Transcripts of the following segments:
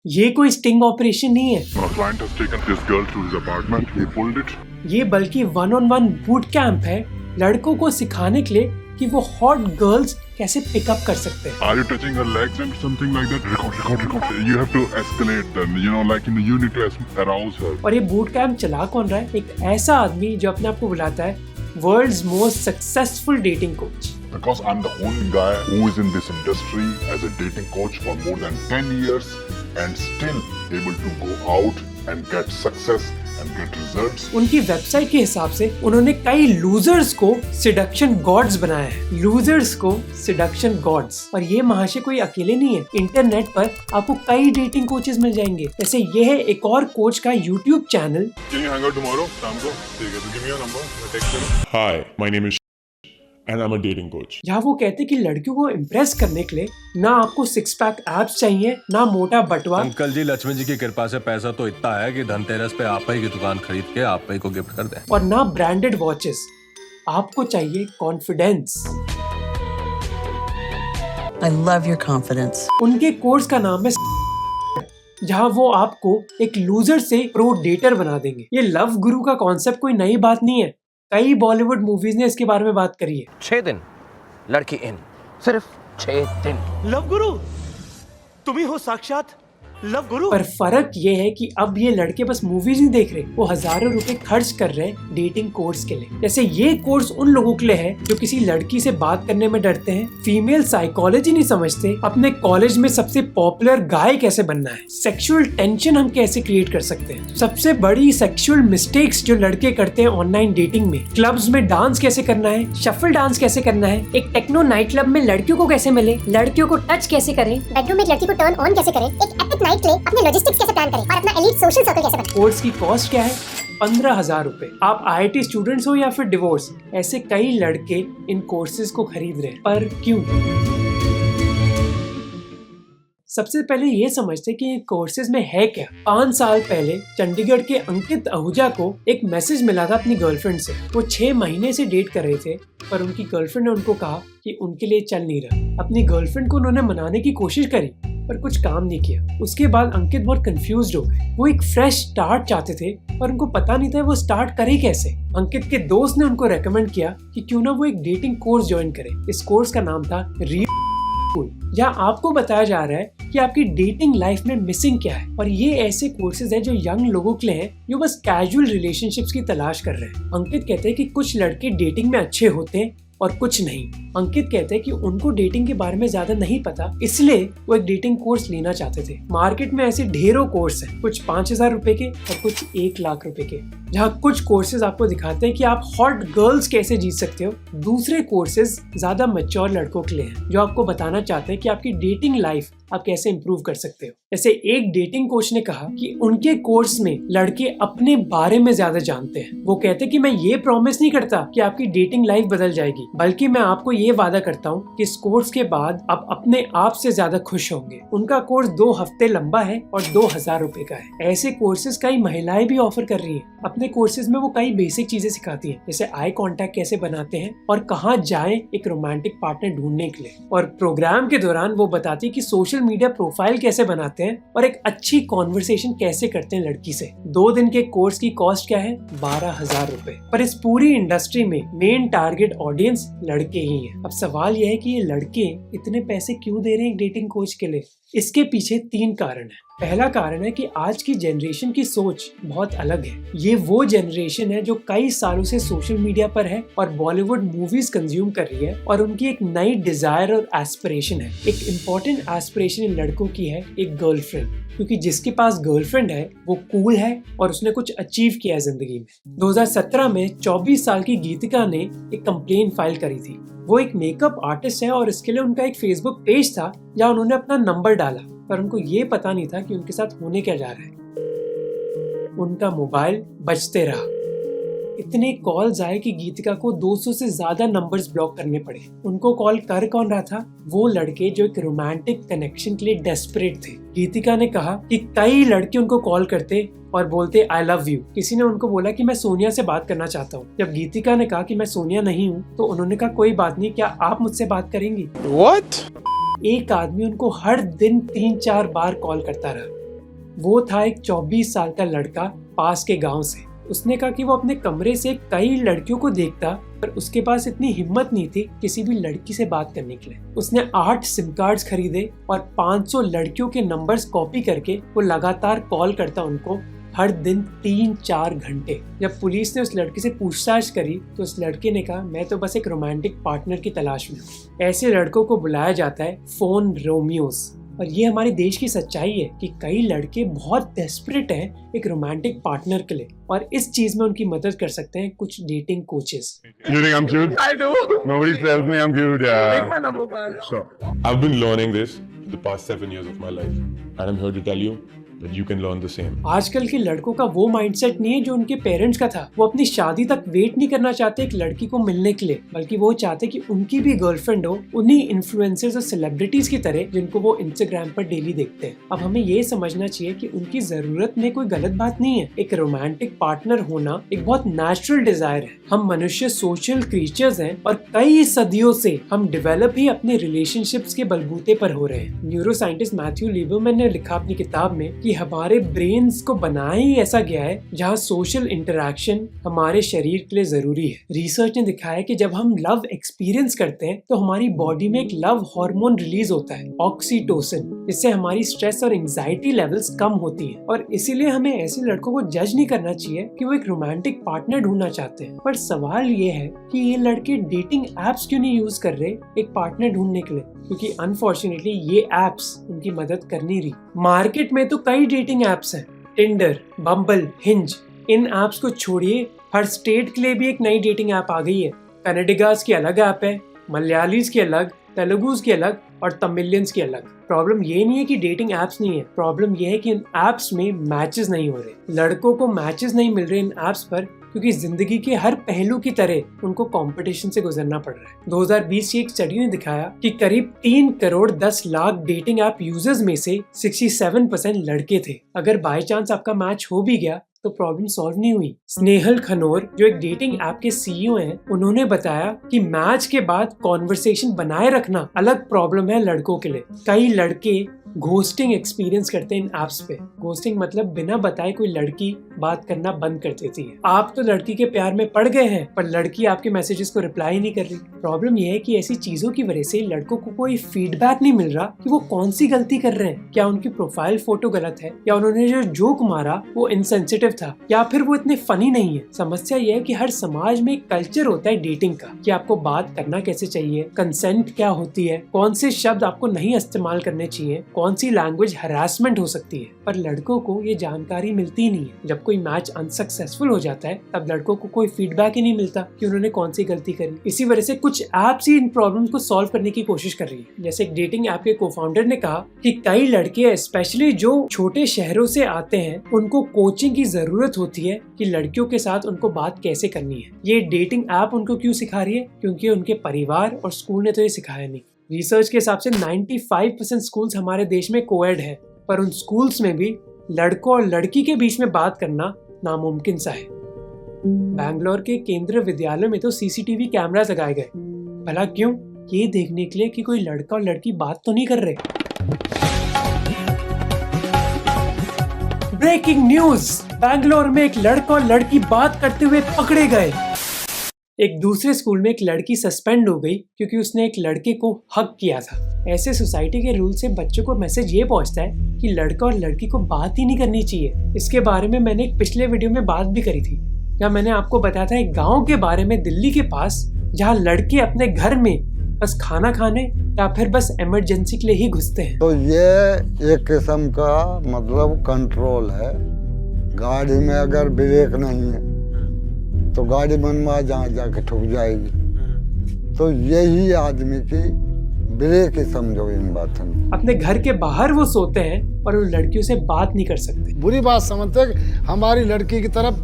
ये कोई sting operation नहीं है, Our client has taken this girl to his apartment. He pulled it. ये बल्कि 1-on-1 बूट कैंप है लड़कों को सिखाने के लिए कि वो हॉट गर्ल्स कैसे पिकअप कर सकते हैं। Are you touching her legs and something like that? Record. You have to escalate them. Like you need to arouse her. और ये बूट कैंप चला कौन रहा है? एक ऐसा आदमी जो अपने आप को बुलाता है world's most successful dating coach. Because I'm the only guy who is in this industry as a dating coach for more than 10 years and still able to go out and get success and get results. उनकी website के हिसाब से उन्होंने कई losers को seduction God's बनाया है। Losers को सिडक्शन गॉड्स। और ये महाशय कोई अकेले नहीं है। इंटरनेट पर आपको कई डेटिंग कोचेस मिल जाएंगे। जैसे ये है एक और कोच का YouTube channel. Can you hang out tomorrow? शाम को? ठीक है, तो give me your number. मैं text करूँ। Hi, my name is and I'm a dating coach. जहाँ वो कहते कि लड़कियों को इम्प्रेस करने के लिए ना आपको सिक्स पैक एब्स चाहिए ना मोटा बटवा। अंकल जी, लक्ष्मी जी की कृपा से पैसा तो इतना है कि धनतेरस पे आप ही की दुकान खरीद के आप ही को गिफ्ट कर दें। और ना ब्रांडेड वॉचेस। आपको चाहिए confidence. I love your confidence. उनके कोर्स का नाम है जहाँ वो आपको एक लूजर से प्रो डेटर बना देंगे। ये लव गुरु का कॉन्सेप्ट कोई नई बात नहीं है। कई बॉलीवुड मूवीज ने इसके बारे में बात करी है। 6 दिन लड़की इन, सिर्फ 6 दिन। लव गुरु, तुम ही हो साक्षात लव गुरु। पर फर्क ये है कि अब ये लड़के बस मूवीज नहीं देख रहे, वो हजारों रुपए खर्च कर रहे हैं डेटिंग कोर्स के लिए। जैसे ये कोर्स उन लोगों के लिए है जो किसी लड़की से बात करने में डरते हैं, फीमेल साइकोलॉजी नहीं समझते, अपने कॉलेज में सबसे पॉपुलर गाय कैसे बनना है, सेक्सुअल टेंशन हम कैसे क्रिएट कर सकते हैं, सबसे बड़ी सेक्सुअल मिस्टेक्स जो लड़के करते हैं ऑनलाइन डेटिंग में, क्लब्स में डांस कैसे करना है, शफल डांस कैसे करना है, एक टेक्नो नाइट क्लब में लड़कियों को कैसे मिले, लड़कियों को टच कैसे करें, बेडरूम में एक लड़की को टर्न ऑन कैसे करें, एक एपिक नाइट ले अपने लॉजिस्टिक्स कैसे प्लान करें और अपना एलीट सोशल सर्कल कैसे बनाएं। कोर्स की कॉस्ट क्या है? 15,000 रुपए। आप IIT स्टूडेंट्स हो या फिर डिवोर्स, ऐसे कई लड़के इन कोर्सेज को खरीद रहे हैं। पर क्यों? सबसे पहले ये समझते कि ये कोर्सेज में है क्या। 5 साल पहले चंडीगढ़ के अंकित आहूजा को एक मैसेज मिला था अपनी गर्लफ्रेंड से। वो 6 महीने से डेट कर रहे थे, पर उनकी गर्लफ्रेंड ने उनको कहा कि उनके लिए चल नहीं रहा। अपनी गर्लफ्रेंड को उन्होंने मनाने की कोशिश करी, पर कुछ काम नहीं किया। उसके बाद अंकित बहुत कंफ्यूज्ड हो गए। वो एक फ्रेश स्टार्ट चाहते थे, पर उनको पता नहीं था वो स्टार्ट करे कैसे। अंकित के दोस्त ने उनको रेकमेंड किया कि क्यों ना वो एक डेटिंग कोर्स ज्वाइन करे। इस कोर्स का नाम था जहाँ आपको बताया जा रहा है कि आपकी डेटिंग लाइफ में मिसिंग क्या है। और ये ऐसे कोर्सेज हैं जो यंग लोगों के लिए हैं जो बस कैजुअल रिलेशनशिप्स की तलाश कर रहे हैं। अंकित कहते हैं कि कुछ लड़के डेटिंग में अच्छे होते हैं और कुछ नहीं। अंकित कहते हैं कि उनको डेटिंग के बारे में ज्यादा नहीं पता, इसलिए वो एक डेटिंग कोर्स लेना चाहते थे। मार्केट में ऐसे ढेरों कोर्स हैं, कुछ 5,000 रुपए के और कुछ 1 लाख रुपए के, जहाँ कुछ कोर्सेज आपको दिखाते हैं कि आप हॉट गर्ल्स कैसे जीत सकते हो। दूसरे कोर्सेज ज्यादा मैच्योर लड़कों के लिए हैं, जो आपको बताना चाहते हैं कि आपकी डेटिंग लाइफ आप कैसे इंप्रूव कर सकते हो। जैसे एक डेटिंग कोच ने कहा कि उनके कोर्स में लड़के अपने बारे में ज्यादा जानते हैं। वो कहते कि मैं ये प्रॉमिस नहीं करता कि आपकी डेटिंग लाइफ बदल जाएगी, बल्कि मैं आपको ये वादा करता हूँ कि इस कोर्स के बाद आप अपने आप से ज्यादा खुश होंगे। उनका कोर्स 2 हफ्ते लंबा है और 2,000 रुपए का है। ऐसे कोर्सेज कई महिलाएं भी ऑफर कर रही है। अपने कोर्सेज में वो कई बेसिक चीजें सिखाती है, जैसे आई कांटेक्ट कैसे बनाते हैं और कहाँ जाएं एक रोमांटिक पार्टनर ढूंढने के लिए। और प्रोग्राम के दौरान वो बताती है कि सोशल मीडिया प्रोफाइल कैसे बनाते हैं और एक अच्छी कॉन्वर्सेशन कैसे करते हैं लड़की से। 2 दिन के कोर्स की कॉस्ट क्या है? 12,000 रुपए। पर इस पूरी इंडस्ट्री में मेन टारगेट ऑडियंस लड़के ही हैं। अब सवाल यह है कि ये लड़के इतने पैसे क्यों दे रहे हैं एक डेटिंग कोच के लिए? इसके पीछे 3 कारण है। पहला कारण है कि आज की जनरेशन की सोच बहुत अलग है। ये वो जनरेशन है जो कई सालों से सोशल मीडिया पर है और बॉलीवुड मूवीज कंज्यूम कर रही है, और उनकी एक नई डिजायर और एस्पिरेशन है। एक इम्पोर्टेंट एस्पिरेशन इन लड़कों की है एक गर्लफ्रेंड, क्योंकि जिसके पास गर्लफ्रेंड है वो कूल है और उसने कुछ अचीव किया है जिंदगी में। 2017 में 24 साल की गीतिका ने एक कंप्लेन फाइल करी थी। वो एक मेकअप आर्टिस्ट है और इसके लिए उनका एक फेसबुक पेज था जहाँ उन्होंने अपना नंबर डाला, पर उनको ये पता नहीं था कि उनके साथ होने क्या जा रहा है। उनका मोबाइल बजते रहा। इतने कॉल्स आए कि गीतिका को 200 से ज्यादा नंबर्स ब्लॉक करने पड़े। उनको कॉल कर कौन रहा था? वो लड़के जो एक रोमांटिक कनेक्शन के लिए डेस्परेट थे। गीतिका ने कहा कि कई लड़के उनको कॉल करते और बोलते आई लव यू। किसी ने उनको बोला कि मैं सोनिया से बात करना चाहता हूँ। जब गीतिका ने कहा कि मैं सोनिया नहीं हूँ, तो उन्होंने कहा कोई बात नहीं, क्या आप मुझसे बात करेंगी? What? एक आदमी उनको हर दिन 3-4 बार कॉल करता रहा। वो था एक 24 साल का लड़का पास के गांव से। उसने कहा कि वो अपने कमरे से कई लड़कियों को देखता, पर उसके पास इतनी हिम्मत नहीं थी किसी भी लड़की से बात करने के लिए। उसने 8 सिम कार्ड्स खरीदे और 500 लड़कियों के नंबर्स कॉपी करके वो लगातार कॉल करता उनको, हर दिन 3-4 घंटे। जब पुलिस ने उस लड़के से पूछताछ करी तो उस लड़के ने कहा, मैं तो बस एक रोमांटिक पार्टनर की तलाश में हूँ। ऐसे लड़कों को बुलाया जाता है फोन रोमियोस। और ये हमारे देश की सच्चाई है कि कई लड़के बहुत डेस्परेट हैं एक रोमांटिक पार्टनर के लिए, और इस चीज में उनकी मदद कर सकते हैं कुछ dating coaches. You think I'm cute? I do. Nobody tells me I'm cute. Sure. I've been learning this the past 7 years of my life, and I'm here to tell you that you can learn the same. आजकल के लड़कों का वो mindset नहीं है जो उनके parents का था। वो अपनी शादी तक वेट नहीं करना चाहते एक लड़की को मिलने के लिए, बल्कि वो चाहते कि उनकी भी गर्लफ्रेंड हो उन्हीं इन्फ्लुएंसर्स और सेलिब्रिटीज की तरह जिनको वो इंस्टाग्राम पर डेली देखते हैं। अब हमें ये समझना चाहिए कि उनकी जरूरत में कोई गलत बात नहीं है। एक रोमांटिक पार्टनर होना एक बहुत नेचुरल डिजायर है। हम मनुष्य सोशल क्रीचर्स हैं और कई सदियों से हम डेवलप ही अपने रिलेशनशिप्स के बलबूते पर हो रहे हैं। न्यूरो साइंटिस्ट मैथ्यू लीबरमैन ने लिखा अपनी किताब में कि हमारे ब्रेन्स को बनाया ही ऐसा गया है जहाँ सोशल इंटरेक्शन हमारे शरीर के लिए जरूरी है। रिसर्च ने दिखाया कि जब हम लव एक्सपीरियंस करते हैं तो हमारी बॉडी में एक लव हार्मोन रिलीज होता है, ऑक्सीटोसिन, जिससे हमारी स्ट्रेस और एंजाइटी लेवल्स कम होती हैं। और इसीलिए हमें ऐसे लड़कों को जज नहीं करना चाहिए कि वो एक रोमांटिक पार्टनर ढूंढना चाहते हैं। पर सवाल ये है कि ये लड़के डेटिंग एप्स क्यों नहीं यूज कर रहे एक पार्टनर ढूंढने के लिए, क्योंकि अनफॉर्चुनेटली ये एप्स उनकी मदद कर नहीं रही। मार्केट में तो कई डेटिंग एप्स हैं, टिंडर, बम्बल, हिंज। इन एप्स को छोड़िए, हर स्टेट के लिए भी एक नई डेटिंग ऐप आ गई है। कनाडिगास की अलग ऐप है, मलयालीज की अलग, तेलुगुज की अलग और तमिलियंस की अलग। प्रॉब्लम ये नहीं है कि डेटिंग एप्स नहीं है, प्रॉब्लम ये है कि इन एप्स में मैचेस नहीं हो रहे। लड़कों को मैचेस नहीं मिल रहे इन एप्स पर क्योंकि जिंदगी के हर पहलू की तरह उनको कंपटीशन से गुजरना पड़ रहा है। 2020 की एक स्टडी ने दिखाया कि करीब 3 crore 10 lakh dating app users में से 67% लड़के थे। अगर बाय चांस आपका मैच हो भी गया तो प्रॉब्लम सॉल्व नहीं हुई। स्नेहल खनोर जो एक डेटिंग ऐप के सीईओ हैं, उन्होंने बताया कि मैच के बाद कॉन्वर्सेशन बनाए रखना अलग प्रॉब्लम है लड़कों के लिए। कई लड़के घोस्टिंग एक्सपीरियंस करते हैं इन एप्स पे। घोस्टिंग मतलब बिना बताए कोई लड़की बात करना बंद कर देती है। आप तो लड़की के प्यार में पड़ गए हैं पर लड़की आपके मैसेजेस को रिप्लाई नहीं कर रही। प्रॉब्लम यह है कि ऐसी चीजों की वजह से लड़कों को कोई फीडबैक नहीं मिल रहा कि वो कौन सी गलती कर रहे हैं। क्या उनकी प्रोफाइल फोटो गलत है, या उन्होंने जो जोक मारा वो इनसेंसिटिव था, या फिर वो इतने फनी नहीं है। समस्या यह है कि हर समाज में एक कल्चर होता है डेटिंग का कि आपको बात करना कैसे चाहिए, कंसेंट क्या होती है, कौन से शब्द आपको नहीं इस्तेमाल करने चाहिए, कौन सी लैंग्वेज हरासमेंट हो सकती है। पर लड़कों को ये जानकारी मिलती नहीं है। जब कोई मैच अनसक्सेसफुल हो जाता है तब लड़कों को कोई फीडबैक ही नहीं मिलता कि उन्होंने कौन सी गलती करी। इसी वजह से कुछ एप्स ही इन प्रॉब्लम्स को सॉल्व करने की कोशिश कर रही है। जैसे एक डेटिंग ऐप के को-फाउंडर ने कहा कि कई लड़के स्पेशली जो छोटे शहरों से आते हैं उनको कोचिंग की जरूरत होती है कि लड़कियों के साथ उनको बात कैसे करनी है। ये डेटिंग ऐप उनको क्यों सिखा रही है? क्योंकि उनके परिवार और स्कूल ने तो ये सिखाया नहीं। रिसर्च के हिसाब से 95% स्कूल्स हमारे देश में कोएड है, पर उन स्कूल्स में भी लड़कों और लड़की के बीच में बात करना नामुमकिन सा है। बैंगलोर के केंद्रीय विद्यालय में तो सीसीटीवी कैमरा लगाए गए। भला क्यों? ये देखने के लिए कि कोई लड़का और लड़की बात तो नहीं कर रहे। ब्रेकिंग न्यूज, बैंगलोर में एक लड़का और लड़की बात करते हुए पकड़े गए। एक दूसरे स्कूल में एक लड़की सस्पेंड हो गई क्योंकि उसने एक लड़के को हक किया था। ऐसे सोसाइटी के रूल से बच्चों को मैसेज ये पहुंचता है कि लड़का और लड़की को बात ही नहीं करनी चाहिए। इसके बारे में मैंने एक पिछले वीडियो में बात भी करी थी, जहाँ मैंने आपको बताया था एक गांव के बारे में दिल्ली के पास, जहाँ लड़के अपने घर में बस खाना खाने या फिर बस इमरजेंसी के लिए ही घुसते हैं। तो ये एक किस्म का मतलब कंट्रोल है। गाड़ी में अगर ब्रेक नहीं है तो गाड़ी मनवा जहाँ जाके ठुक जाएगी। तो यही आदमी की ब्रेक ही समझो इन बातों में। अपने घर के बाहर वो सोते हैं और उन लड़कियों से बात नहीं कर सकते। बुरी बात समझते कि हमारी लड़की की तरफ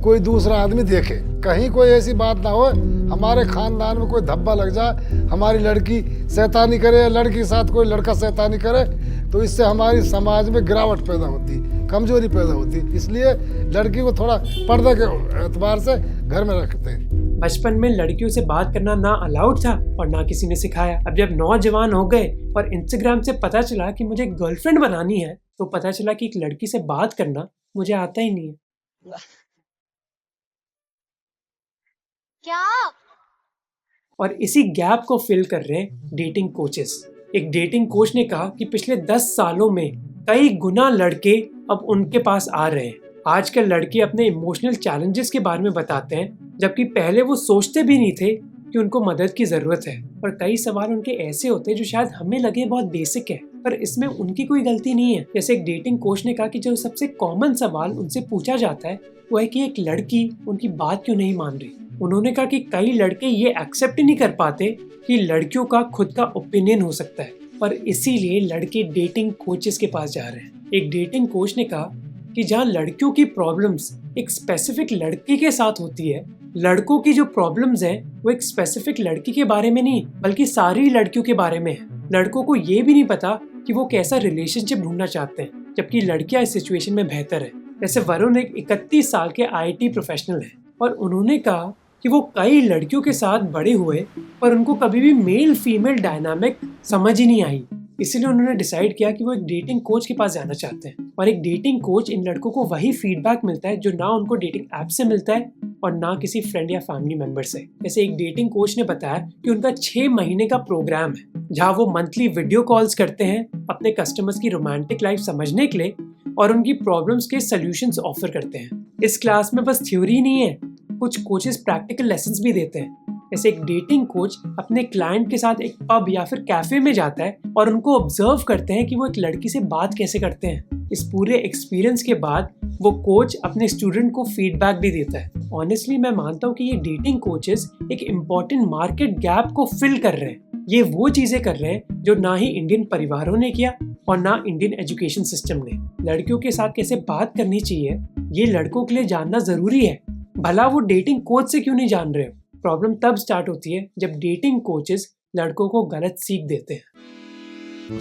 कोई दूसरा आदमी देखे, कहीं कोई ऐसी बात ना हो हमारे खानदान में कोई धब्बा लग जाए, हमारी लड़की शैतानी करे या लड़की के साथ कोई लड़का शैतानी करे, तो इससे हमारी समाज में गिरावट पैदा होती, कमजोरी पैदा होती। इसलिए लड़की को थोड़ा पर्दे के एतबार से घर में रखते हैं। बचपन में लड़कियों से बात करना ना अलाउड था और ना किसी ने सिखाया। अब जब नौजवान हो गए और इंस्टाग्राम से पता चला कि मुझे गर्लफ्रेंड बनानी है तो पता चला कि एक लड़की से बात करना मुझे आता ही नहीं है। क्या? और इसी गैप को फिल कर रहे हैं डेटिंग कोचेस। एक डेटिंग कोच ने कहा कि पिछले 10 सालों में कई गुना लड़के अब उनके पास आ रहे हैं। आजकल लड़के अपने इमोशनल चैलेंजेस के बारे में बताते हैं, जबकि पहले वो सोचते भी नहीं थे कि उनको मदद की जरूरत है। और कई सवाल उनके ऐसे होते हैं जो शायद हमें लगे बहुत बेसिक है, पर इसमें उनकी कोई गलती नहीं है। जैसे एक डेटिंग कोच ने कहा कि जो सबसे कॉमन सवाल उनसे पूछा जाता है वो है कि एक लड़की उनकी बात क्यों नहीं मान रही। उन्होंने कहा कि कई लड़के ये एक्सेप्ट ही नहीं कर पाते कि लड़कियों का खुद का ओपिनियन हो सकता है, और इसीलिए लड़के डेटिंग कोचेस के पास जा रहे हैं। एक डेटिंग कोच ने कहा कि जहाँ लड़कियों की प्रॉब्लम्स एक स्पेसिफिक लड़के के साथ होती है, लड़कों की जो प्रॉब्लम्स हैं वो एक स्पेसिफिक लड़की के बारे में नहीं बल्कि सारी लड़कियों के बारे में है। लड़कों को ये भी नहीं पता कि वो कैसा रिलेशनशिप ढूंढना चाहते हैं, जबकि लड़कियां इस सिचुएशन में बेहतर है। जैसे वरुण एक 31 साल के IT प्रोफेशनल है, और उन्होंने कहा कि वो कई लड़कियों के साथ बड़े हुए पर उनको कभी भी मेल फीमेल डायनामिक समझ ही नहीं आई। इसीलिए उन्होंने डिसाइड किया कि वो एक डेटिंग कोच के पास जाना चाहते हैं। और एक डेटिंग कोच इन लड़कों को वही फीडबैक मिलता है जो ना उनको डेटिंग ऐप से मिलता है और ना किसी फ्रेंड या फैमिली मेंबर से। जैसे एक डेटिंग कोच ने बताया कि उनका 6 महीने का प्रोग्राम है जहाँ वो मंथली वीडियो कॉल्स करते हैं अपने कस्टमर्स की रोमांटिक लाइफ समझने के लिए और उनकी प्रॉब्लम्स के सोल्यूशंस ऑफर करते हैं। इस क्लास में बस थ्योरी नहीं है, कुछ कोचेस प्रैक्टिकल लेसन्स भी देते हैं। जैसे एक डेटिंग कोच अपने क्लाइंट के साथ एक पब या फिर कैफे में जाता है और उनको ऑब्जर्व करते हैं कि वो एक लड़की से बात कैसे करते हैं। इस पूरे एक्सपीरियंस के बाद वो कोच अपने स्टूडेंट को फीडबैक भी देता है। ऑनेस्टली मैं मानता हूँ कि ये डेटिंग कोचेस एक इम्पॉर्टेंट मार्केट गैप को फिल कर रहे हैं। ये वो चीजें कर रहे हैं जो ना ही इंडियन परिवारों ने किया और ना इंडियन एजुकेशन सिस्टम ने। लड़कियों के साथ कैसे बात करनी चाहिए ये लड़कों के लिए जानना जरूरी है, भला वो डेटिंग कोच से क्यों नहीं जान रहे हो। प्रॉब्लम तब स्टार्ट होती है जब डेटिंग कोचेस लड़कों को गलत सीख देते हैं।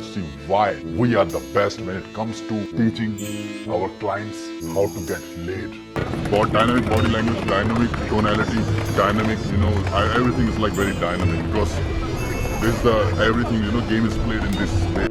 See why we are the best when it comes to teaching our clients how to get laid. About dynamic body language, dynamic tonality, dynamic, everything is like very dynamic because this is the everything, game is played in this way.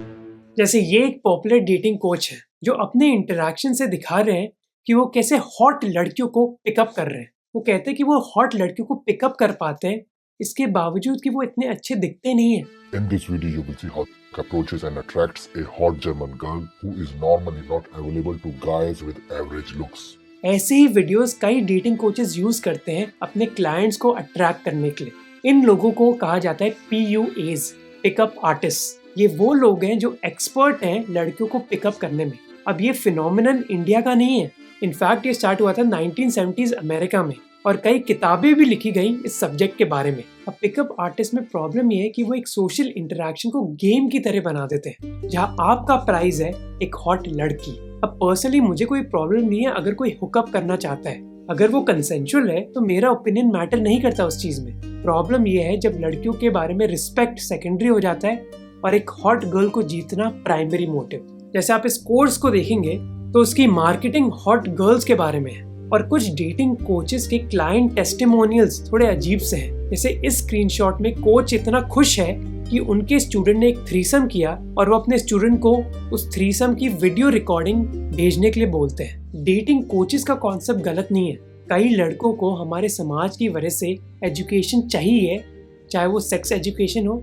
जैसे ये एक popular dating coach है जो अपने interaction से दिखा रहे हैं कि वो कैसे हॉट लड़कियों को पिकअप कर रहे हैं। वो कहते हैं कि वो हॉट लड़कियों को पिकअप कर पाते हैं इसके बावजूद कि वो इतने अच्छे दिखते नहीं है। In this video, you will see how approaches and attracts a hot German girl who is normally not available to guys with average looks. ऐसे ही वीडियोस कई डेटिंग कोचेस यूज करते हैं अपने क्लाइंट्स को अट्रैक्ट करने के लिए। इन लोगों को कहा जाता है PUAs, पिकअप आर्टिस्ट। ये वो लोग हैं जो एक्सपर्ट हैं लड़कियों को पिकअप करने में। अब ये फिनोमिनन इंडिया का नहीं है, इनफैक्ट ये स्टार्ट हुआ था 1970s अमेरिका में और कई किताबें भी लिखी गई इस सब्जेक्ट के बारे में। अब पिकअप आर्टिस्ट में प्रॉब्लम ये है कि वो एक सोशल इंटरेक्शन को गेम की तरह बना देते हैं जहाँ आपका प्राइज है एक हॉट लड़की। अब पर्सनली मुझे कोई प्रॉब्लम नहीं है अगर कोई हुकअप करना चाहता है, अगर वो कंसेंशुअल है तो मेरा ओपिनियन मैटर नहीं करता उस चीज में। प्रॉब्लम ये है जब लड़कियों के बारे में रिस्पेक्ट सेकेंडरी हो जाता है और एक हॉट गर्ल को जीतना प्राइमरी मोटिव। जैसे आप इस कोर्स को देखेंगे तो उसकी मार्केटिंग हॉट गर्ल्स के बारे में है और कुछ डेटिंग कोचेस के क्लाइंट टेस्टिमोनियल्स थोड़े अजीब से हैं। जैसे इस स्क्रीनशॉट में कोच इतना खुश है कि उनके स्टूडेंट ने एक थ्रीसम किया और वो अपने स्टूडेंट को उस थ्रीसम की वीडियो रिकॉर्डिंग भेजने के लिए बोलते हैं। डेटिंग कोचेस का कॉन्सेप्ट गलत नहीं है। कई लड़कों को हमारे समाज की वजह से एजुकेशन चाहिए, चाहे वो सेक्स एजुकेशन हो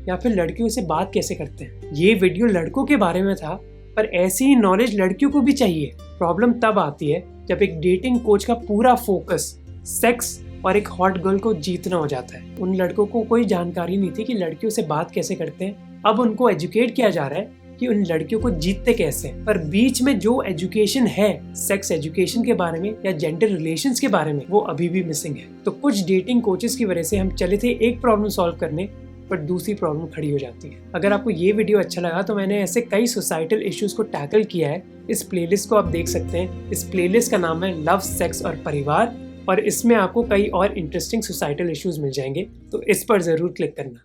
या फिर लड़कियों से बात कैसे करते हैं। ये वीडियो लड़कों के बारे में था, पर ऐसी ही नॉलेज लड़कियों को भी चाहिए। प्रॉब्लम तब आती है जब एक डेटिंग कोच का पूरा फोकस सेक्स और एक हॉट गर्ल को जीतना हो जाता है। उन लड़कों को कोई जानकारी नहीं थी कि लड़कियों से बात कैसे करते हैं। अब उनको एजुकेट किया जा रहा है कि उन लड़कियों को जीतते कैसे, पर बीच में जो एजुकेशन है सेक्स एजुकेशन के बारे में या जेंडर रिलेशंस के बारे में वो अभी भी मिसिंग है। तो कुछ डेटिंग कोचेस की वजह से हम चले थे एक प्रॉब्लम सॉल्व करने, पर दूसरी प्रॉब्लम खड़ी हो जाती है। अगर आपको ये वीडियो अच्छा लगा तो मैंने ऐसे कई सोसाइटल इश्यूज को टैकल किया है। इस प्लेलिस्ट को आप देख सकते हैं। इस प्लेलिस्ट का नाम है लव, सेक्स और परिवार, और इसमें आपको कई और इंटरेस्टिंग सोसाइटल इश्यूज मिल जाएंगे, तो इस पर जरूर क्लिक करना।